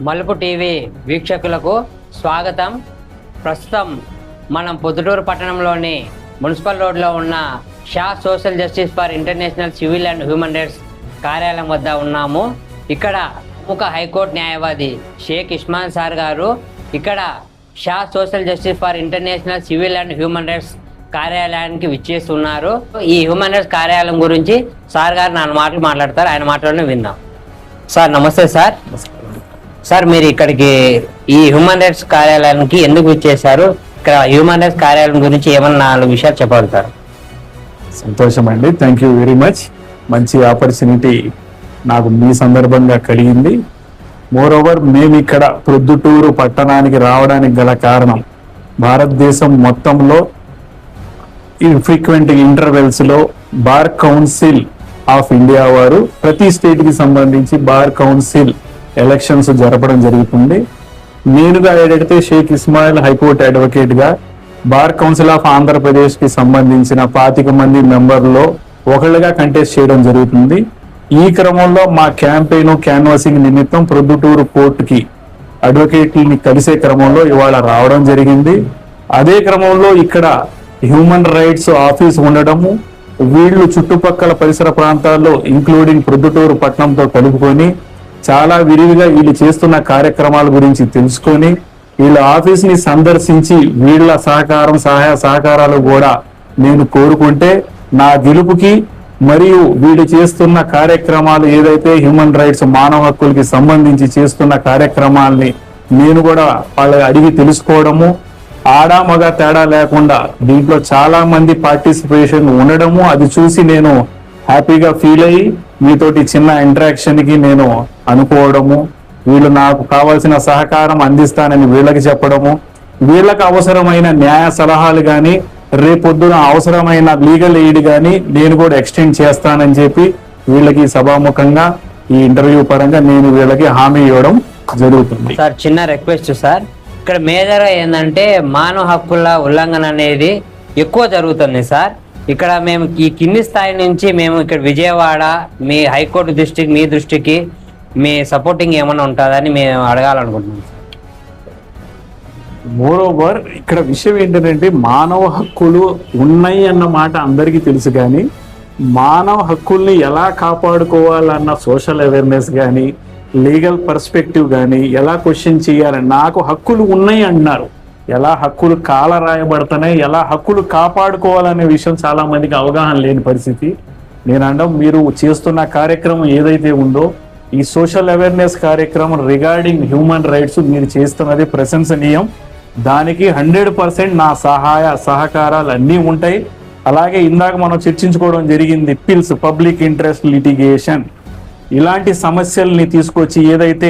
మలుపు టీవీ వీక్షకులకు స్వాగతం. ప్రస్తుతం మనం పొద్దుటూరు పట్టణంలోని మున్సిపల్ రోడ్లో ఉన్న Shah social justice for international civil and human rights కార్యాలయం వద్ద ఉన్నాము. ఇక్కడ ప్రముఖ హైకోర్టు న్యాయవాది షేక్ ఇస్మాన్ సార్ గారు ఇక్కడ Shah social justice for international civil and human rights కార్యాలయానికి విచ్చేస్తున్నారు. ఈ హ్యూమన్ రైట్స్ కార్యాలయం గురించి సార్ గారు 4 మాటలు మాట్లాడతారు. ఆయన మాటలను విందాం. సార్ నమస్తే సార్. సార్ మీరు ఇక్కడికి ఈ హ్యూమన్ రైట్స్ కార్యాలయానికి ఎందుకు విచ్చేశారు? ఇక్కడ హ్యూమన్ రైట్స్ కార్యాలయం గురించి ఏమన్నా 4 విషయాలు చెప్పగలుగుతారు? సంతోషం అండి, థ్యాంక్ యూ వెరీ మచ్. మంచి ఆపర్చునిటీ నాకు మీ సందర్భంగా కలిగింది. మోరోవర్ మేము ఇక్కడ ప్రొద్దుటూరు పట్టణానికి రావడానికి గల కారణం భారతదేశం మొత్తంలో ఫ్రీక్వెంట్ ఇంటర్వెల్స్ లో బార్ కౌన్సిల్ ఆఫ్ ఇండియా వారు ప్రతి స్టేట్ కి సంబంధించి బార్ కౌన్సిల్ ఎలక్షన్స్ జరపడం జరుగుతుంది. నేనుగా ఏదైతే షేక్ ఇస్మాయిల్ హైకోర్టు అడ్వకేట్ గా బార్ కౌన్సిల్ ఆఫ్ ఆంధ్రప్రదేశ్ కి సంబంధించిన 25 మంది మెంబర్లో ఒకళ్ళుగా కంటెస్ట్ చేయడం జరుగుతుంది. ఈ క్రమంలో మా క్యాంపెయిన్ క్యాన్వాసింగ్ నిమిత్తం ప్రొద్దుటూరు కోర్టుకి అడ్వకేట్లని కలిసే క్రమంలో ఇవాళ రావడం జరిగింది. అదే క్రమంలో ఇక్కడ హ్యూమన్ రైట్స్ ఆఫీస్ ఉండడము, వీళ్ళు చుట్టుపక్కల పరిసర ప్రాంతాల్లో ఇంక్లూడింగ్ ప్రొద్దుటూరు పట్టణంతో కలుపుకొని చాలా విరివిగా వీళ్ళు చేస్తున్న కార్యక్రమాల గురించి తెలుసుకొని వీళ్ళ ఆఫీస్ ని సందర్శించి వీళ్ళ సహాయ సహకారాలు కూడా నేను కోరుకుంటే నా గెలుపుకి మరియు వీళ్ళు చేస్తున్న కార్యక్రమాలు ఏదైతే హ్యూమన్ రైట్స్ మానవ హక్కులకి సంబంధించి చేస్తున్న కార్యక్రమాల్ని నేను కూడా వాళ్ళ అడిగి తెలుసుకోవడము, ఆడా మగ తేడా లేకుండా దీంట్లో చాలా మంది పార్టిసిపేషన్ ఉండడము, అది చూసి నేను హ్యాపీగా ఫీల్ అయ్యి మీతోటి చిన్న ఇంటరాక్షన్ కి నేను అనుకోవడము, వీళ్ళు నాకు కావాల్సిన సహకారం అందిస్తానని వీళ్ళకి చెప్పడము, వీళ్ళకి అవసరమైన న్యాయ సలహాలు కానీ రేపొద్దున అవసరమైన లీగల్ ఎయిడ్ కానీ నేను కూడా ఎక్స్టెండ్ చేస్తానని చెప్పి వీళ్ళకి సభాముఖంగా ఈ ఇంటర్వ్యూ పరంగా నేను వీళ్ళకి హామీ ఇవ్వడం జరుగుతుంది. సార్ చిన్న రిక్వెస్ట్ సార్, ఇక్కడ మేజర్ ఏంటంటే మానవ హక్కుల ఉల్లంఘన అనేది ఎక్కువ జరుగుతుంది సార్. ఇక్కడ మేము ఈ కింది స్థాయి నుంచి మేము ఇక్కడ విజయవాడ మీ హైకోర్టు దృష్టికి మీ దృష్టికి మీ సపోర్టింగ్ ఏమైనా ఉంటుందని మేము అడగాలనుకుంటున్నాం సార్. మోరోవర్ ఇక్కడ విషయం ఏంటంటే మానవ హక్కులు ఉన్నాయి అన్న మాట అందరికీ తెలుసు, కానీ మానవ హక్కుల్ని ఎలా కాపాడుకోవాలన్న సోషల్ అవేర్నెస్ కానీ లీగల్ పర్స్పెక్టివ్ కానీ ఎలా క్వశ్చన్ చేయాలని, నాకు హక్కులు ఉన్నాయి అంటున్నారు, ఎలా హక్కులు రాయబడుతున్నాయి, ఎలా హక్కులు కాపాడుకోవాలనే విషయం చాలా మందికి అవగాహన లేని పరిస్థితి. నేను అనడం మీరు చేస్తున్న కార్యక్రమం ఏదైతే ఉందో ఈ సోషల్ అవేర్నెస్ కార్యక్రమం రిగార్డింగ్ హ్యూమన్ రైట్స్ మీరు చేస్తున్నది ప్రశంసనీయం. దానికి 100% నా సహకారాలు అన్నీ ఉంటాయి. అలాగే ఇందాక మనం చర్చించుకోవడం జరిగింది పిల్స్ పబ్లిక్ ఇంట్రెస్ట్ లిటిగేషన్, ఇలాంటి సమస్యల్ని తీసుకొచ్చి ఏదైతే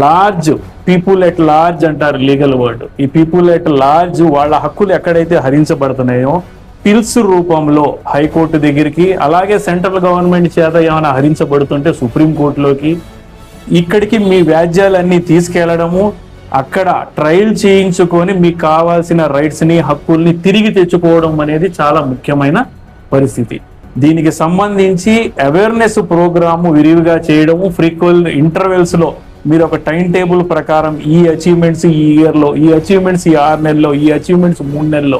లార్జ్ పీపుల్ ఎట్ లార్జ్ అంటారు లీగల్ వర్డ్, ఈ పీపుల్ ఎట్ లార్జ్ వాళ్ళ హక్కులు ఎక్కడైతే హరించబడుతున్నాయో పిల్స్ రూపంలో హైకోర్టు దగ్గరికి, అలాగే సెంట్రల్ గవర్నమెంట్ చేత ఏమైనా హరించబడుతుంటే సుప్రీంకోర్టులోకి, ఇక్కడికి మీ వ్యాజ్యాలన్నీ తీసుకెళ్లడము, అక్కడ ట్రయల్ చేయించుకొని మీకు కావాల్సిన రైట్స్ని హక్కుల్ని తిరిగి తెచ్చుకోవడం అనేది చాలా ముఖ్యమైన పరిస్థితి. దీనికి సంబంధించి అవేర్నెస్ ప్రోగ్రాము విరివిగా చేయడము, ఫ్రీక్వెంట్ ఇంటర్వెల్స్ లో మీరు ఒక టైం టేబుల్ ప్రకారం ఈ అచీవ్మెంట్స్ ఈ ఇయర్లో, ఈ అచీవ్మెంట్స్ ఈ 6 నెలల్లో, ఈ అచీవ్మెంట్స్ 3 నెలల్లో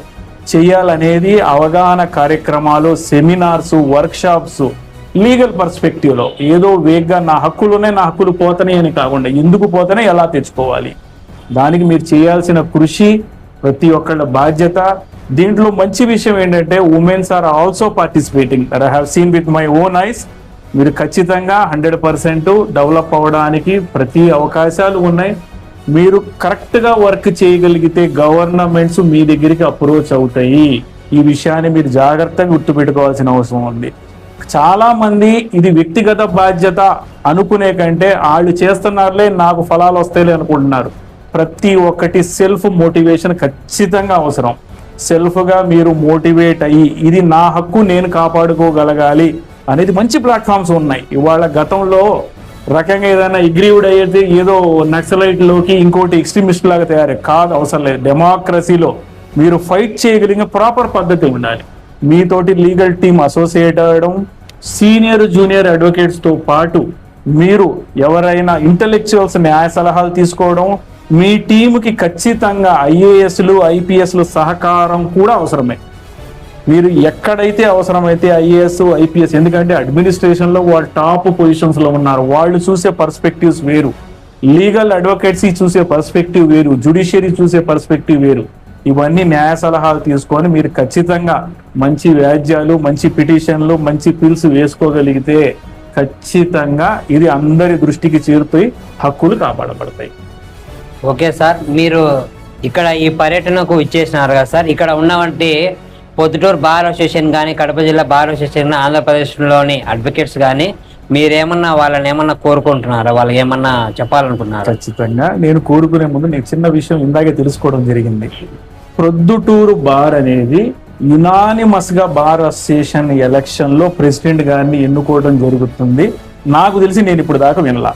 చేయాలనేది అవగాహన కార్యక్రమాలు, seminars, work shops, legal perspective లో ఏదో వేగ్గా నా హక్కులునే నా హక్కులు పోతాయి అని కాకుండా ఎందుకు పోతానే ఎలా తెచ్చుకోవాలి, దానికి మీరు చేయాల్సిన కృషి, ప్రతి ఒక్కళ్ళ బాధ్యత. దీంట్లో మంచి విషయం ఏంటంటే women's are also participating, I have seen with my own eyes. మీరు ఖచ్చితంగా 100% డెవలప్ అవ్వడానికి ప్రతి అవకాశాలు ఉన్నాయి. మీరు కరెక్ట్గా వర్క్ చేయగలిగితే గవర్నమెంట్స్ మీ దగ్గరికి అప్రోచ్ అవుతాయి. ఈ విషయాన్ని మీరు జాగ్రత్తగా గుర్తుపెట్టుకోవాల్సిన అవసరం ఉంది. చాలా మంది ఇది వ్యక్తిగత బాధ్యత అనుకునే కంటే వాళ్ళు చేస్తున్నారులే నాకు ఫలాలు వస్తాయిలే అనుకుంటున్నారు. ప్రతి ఒక్కటి సెల్ఫ్ మోటివేషన్ ఖచ్చితంగా అవసరం. సెల్ఫ్గా మీరు మోటివేట్ అయ్యి ఇది నా హక్కు నేను కాపాడుకోగలగాలి అనేది మంచి ప్లాట్ఫామ్స్ ఉన్నాయి. ఇవాళ గతంలో రకంగా ఏదైనా అగ్రీవ్డ్ అయితే ఏదో నక్సలైట్లోకి ఇంకోటి ఎక్స్ట్రీమిస్ట్ లాగా తయారై కాదు, అవసరం లేదు. డెమోక్రసీలో మీరు ఫైట్ చేయగలిగిన ప్రాపర్ పద్ధతి ఉండాలి. మీతోటి లీగల్ టీమ్ అసోసియేట్ అవ్వడం, సీనియర్ జూనియర్ అడ్వకేట్స్తో పాటు మీరు ఎవరైనా ఇంటెలెక్చువల్స్ న్యాయ సలహాలు తీసుకోవడం, మీ టీముకి ఖచ్చితంగా ఐఏఎస్లు ఐపీఎస్లు సహకారం కూడా అవసరమే. మీరు ఎక్కడైతే అవసరమైతే ఐఏఎస్ ఐపీఎస్, ఎందుకంటే అడ్మినిస్ట్రేషన్లో వాళ్ళు టాప్ పొజిషన్స్లో ఉన్నారు, వాళ్ళు చూసే పర్స్పెక్టివ్స్ వేరు, లీగల్ అడ్వకేట్సీ చూసే పర్స్పెక్టివ్ వేరు, జ్యుడిషియరీ చూసే పర్స్పెక్టివ్ వేరు. ఇవన్నీ న్యాయ సలహాలు తీసుకొని మీరు ఖచ్చితంగా మంచి వ్యాజ్యాలు, మంచి పిటిషన్లు, మంచి పిల్స్ వేసుకోగలిగితే ఖచ్చితంగా ఇది అందరి దృష్టికి చేరుతాయి, హక్కులు కాపాడబడతాయి. ఓకే సార్, మీరు ఇక్కడ ఈ పర్యటనకు ఇచ్చేసినారు కదా సార్, ఇక్కడ ఉన్నవంటి పొద్దుటూరు బార్ అసోసియేషన్ కానీ, కడప జిల్లా బార్ అసోసియేషన్, ఆంధ్రప్రదేశ్లోని అడ్వకేట్స్ కానీ మీరేమన్నా వాళ్ళని ఏమన్నా కోరుకుంటున్నారా, వాళ్ళకి ఏమన్నా చెప్పాలనుకున్నారా? ఖచ్చితంగా నేను కోరుకునే ముందు నేను చిన్న విషయం ఇందాకే తెలుసుకోవడం జరిగింది. ప్రొద్దుటూరు బార్ అనేది యునానిమస్ గా బార్ అసోసియేషన్ ఎలక్షన్ లో ప్రెసిడెంట్ గారిని ఎన్నుకోవడం జరుగుతుంది. నాకు తెలిసి నేను ఇప్పుడు దాకా వినలా.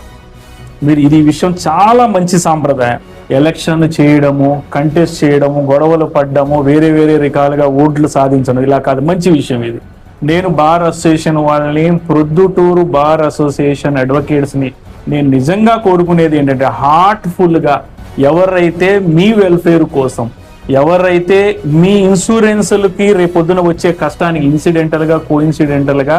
మీరు ఇది విషయం చాలా మంచి సాంప్రదాయం. ఎలక్షన్ చేయడము, కంటెస్ట్ చేయడము, గొడవలు పడ్డము, వేరే వేరే రకాలుగా ఓట్లు సాధించడం ఇలా కాదు, మంచి విషయం ఇది. నేను బార్ అసోసియేషన్ వాళ్ళని, ప్రొద్దుటూరు బార్ అసోసియేషన్ అడ్వకేట్స్ని నేను నిజంగా కోరుకునేది ఏంటంటే, హార్ట్ఫుల్గా ఎవరైతే మీ వెల్ఫేర్ కోసం, ఎవరైతే మీ ఇన్సూరెన్స్లకి రేపొద్దున వచ్చే కష్టానికి ఇన్సిడెంటల్గా కోఇన్సిడెంటల్గా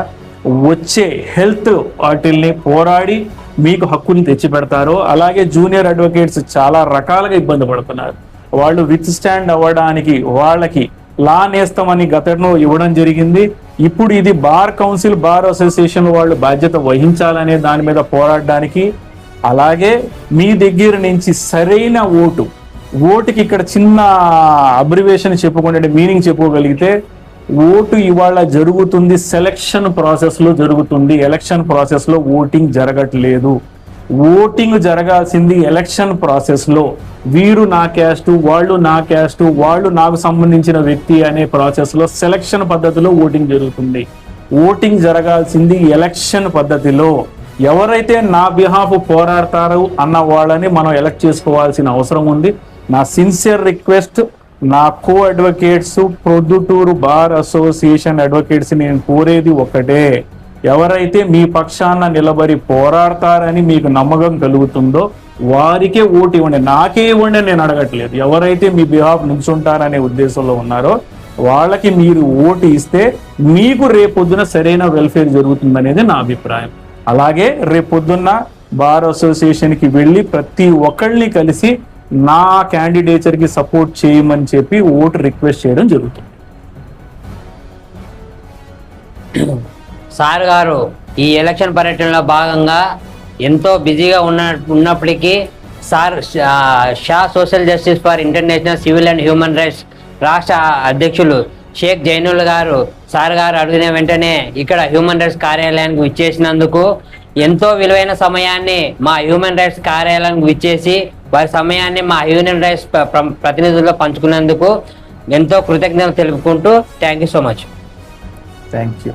వచ్చే హెల్త్ వాటిల్ని పోరాడి మీకు హక్కుని తెచ్చిపెడతారో, అలాగే జూనియర్ అడ్వకేట్స్ చాలా రకాలుగా ఇబ్బంది పడుతున్నారు. వాళ్ళు విత్ స్టాండ్ అవ్వడానికి వాళ్ళకి లా నేస్తమని గతంలో ఇవ్వడం జరిగింది. ఇప్పుడు ఇది బార్ కౌన్సిల్, బార్ అసోసియేషన్ వాళ్ళు బాధ్యత వహించాలనే దాని మీద పోరాడడానికి, అలాగే మీ దగ్గర నుంచి సరైన ఓటుకి ఇక్కడ చిన్న అబ్రివేషన్ చెప్పుకుంటే మీనింగ్ చెప్పుకోగలిగితే, ఓటు ఇవాళ జరుగుతుంది సెలక్షన్ ప్రాసెస్లో జరుగుతుంది, ఎలక్షన్ ప్రాసెస్లో ఓటింగ్ జరగట్లేదు. ఓటింగ్ జరగాల్సింది ఎలక్షన్ ప్రాసెస్లో, వీరు నా క్యాస్టు, వాళ్ళు నా క్యాస్టు, వాళ్ళు నాకు సంబంధించిన వ్యక్తి అనే ప్రాసెస్లో సెలక్షన్ పద్ధతిలో ఓటింగ్ జరుగుతుంది. ఓటింగ్ జరగాల్సింది ఎలక్షన్ పద్ధతిలో. ఎవరైతే నా బిహాఫ్ పోరాడతారు అన్న వాళ్ళని మనం ఎలక్ట్ చేసుకోవాల్సిన అవసరం ఉంది. నా సిన్సియర్ రిక్వెస్ట్, నా co advocates, Proddatur bar association advocates నేను కోరేది ఒకటే, ఎవరైతే మీ పక్షాన నిలబడి పోరాడతారని మీకు నమ్మకం కలుగుతుందో వారికే ఓటు ఇవ్వండి, నాకే ఇవ్వండి నేను అడగట్లేదు. ఎవరైతే మీ బిహాఫ్ నిల్చుంటారనే ఉద్దేశంలో ఉన్నారో వాళ్ళకి మీరు ఓటు ఇస్తే మీకు రేపొద్దున సరైన వెల్ఫేర్ జరుగుతుందనేది నా అభిప్రాయం. అలాగే రేపొద్దున్న బార్ అసోసియేషన్కి వెళ్ళి ప్రతి ఒక్కళ్ళని కలిసి నా క్యాండిడేచర్కి సపోర్ట్ చేయమని చెప్పి ఓటు రిక్వెస్ట్ చేయడం జరుగుతుంది. సార్ గారు ఈ ఎలక్షన్ పర్యటనలో భాగంగా ఎంతో బిజీగా ఉన్నప్పటికీ sir Shah social justice for international civil and human rights రాష్ట్ర అధ్యక్షులు షేక్ జైనుల్ గారు సార్ గారు అడిగిన వెంటనే ఇక్కడ హ్యూమన్ రైట్స్ కార్యాలయానికి విచ్చేసినందుకు, ఎంతో విలువైన సమయాన్ని మా హ్యూమన్ రైట్స్ కార్యాలయానికి విచ్చేసి వారి సమయాన్ని మా హ్యూమన్ రైట్స్ ప్రతినిధుల్లో పంచుకున్నందుకు ఎంతో కృతజ్ఞతలు తెలుపుకుంటూ thank you so much. Thank you.